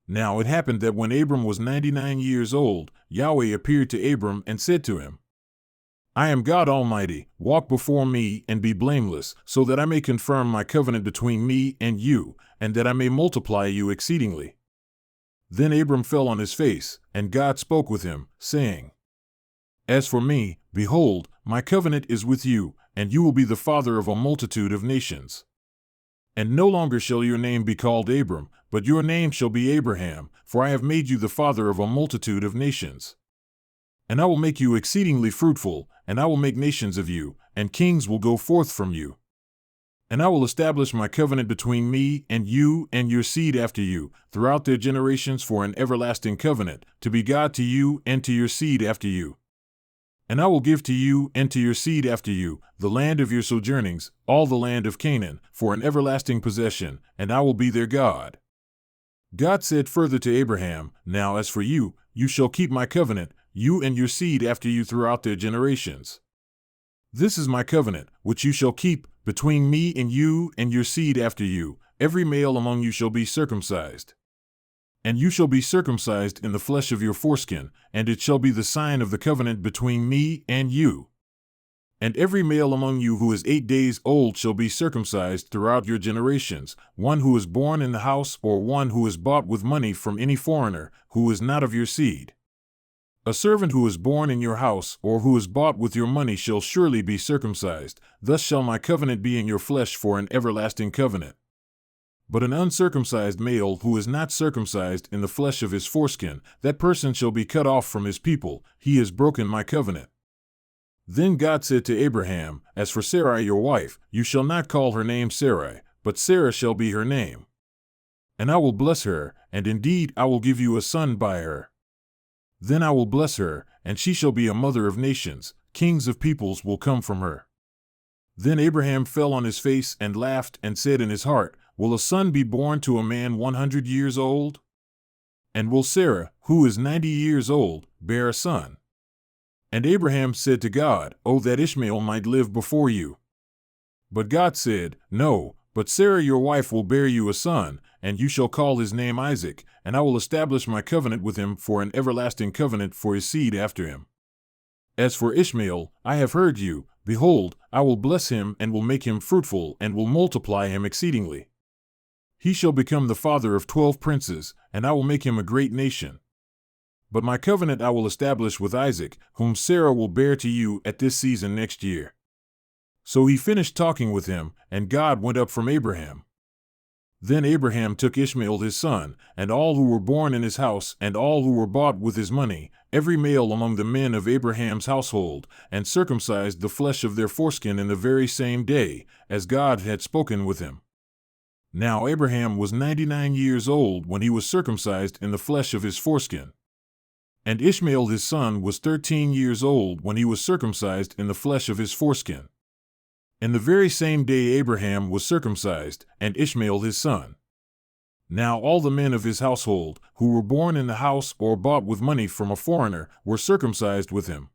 Now it happened that when Abram was 99 years old, Yahweh appeared to Abram and said to him, I am God Almighty, walk before me and be blameless, so that I may confirm my covenant between me and you, and that I may multiply you exceedingly. Then Abram fell on his face, and God spoke with him, saying, As for me, behold, my covenant is with you, and you will be the father of a multitude of nations. And no longer shall your name be called Abram, but your name shall be Abraham, for I have made you the father of a multitude of nations. And I will make you exceedingly fruitful, and I will make nations of you, and kings will go forth from you. And I will establish my covenant between me and you and your seed after you, throughout their generations for an everlasting covenant, to be God to you and to your seed after you. And I will give to you and to your seed after you the land of your sojournings, all the land of Canaan, for an everlasting possession, and I will be their God. God said further to Abraham, Now as for you, you shall keep my covenant, you and your seed after you throughout their generations. This is my covenant, which you shall keep, between me and you and your seed after you. Every male among you shall be circumcised. And you shall be circumcised in the flesh of your foreskin, and it shall be the sign of the covenant between me and you. And every male among you who is 8 days old shall be circumcised throughout your generations, one who is born in the house or one who is bought with money from any foreigner, who is not of your seed. A servant who is born in your house or who is bought with your money shall surely be circumcised. Thus shall my covenant be in your flesh for an everlasting covenant. But an uncircumcised male who is not circumcised in the flesh of his foreskin, that person shall be cut off from his people. He has broken my covenant. Then God said to Abraham, As for Sarai your wife, you shall not call her name Sarai, but Sarah shall be her name. And I will bless her, and indeed I will give you a son by her. Then I will bless her, and she shall be a mother of nations. Kings of peoples will come from her. Then Abraham fell on his face and laughed and said in his heart, Will a son be born to a man 100 years old? And will Sarah, who is 90 years old, bear a son? And Abraham said to God, Oh, that Ishmael might live before you. But God said, No, but Sarah your wife will bear you a son, and you shall call his name Isaac, and I will establish my covenant with him for an everlasting covenant for his seed after him. As for Ishmael, I have heard you. Behold, I will bless him and will make him fruitful and will multiply him exceedingly. He shall become the father of 12 princes, and I will make him a great nation. But my covenant I will establish with Isaac, whom Sarah will bear to you at this season next year. So he finished talking with him, and God went up from Abraham. Then Abraham took Ishmael his son, and all who were born in his house, and all who were bought with his money, every male among the men of Abraham's household, and circumcised the flesh of their foreskin in the very same day, as God had spoken with him. Now Abraham was 99 years old when he was circumcised in the flesh of his foreskin. And Ishmael his son was 13 years old when he was circumcised in the flesh of his foreskin. In the very same day Abraham was circumcised, and Ishmael his son. Now all the men of his household, who were born in the house or bought with money from a foreigner, were circumcised with him.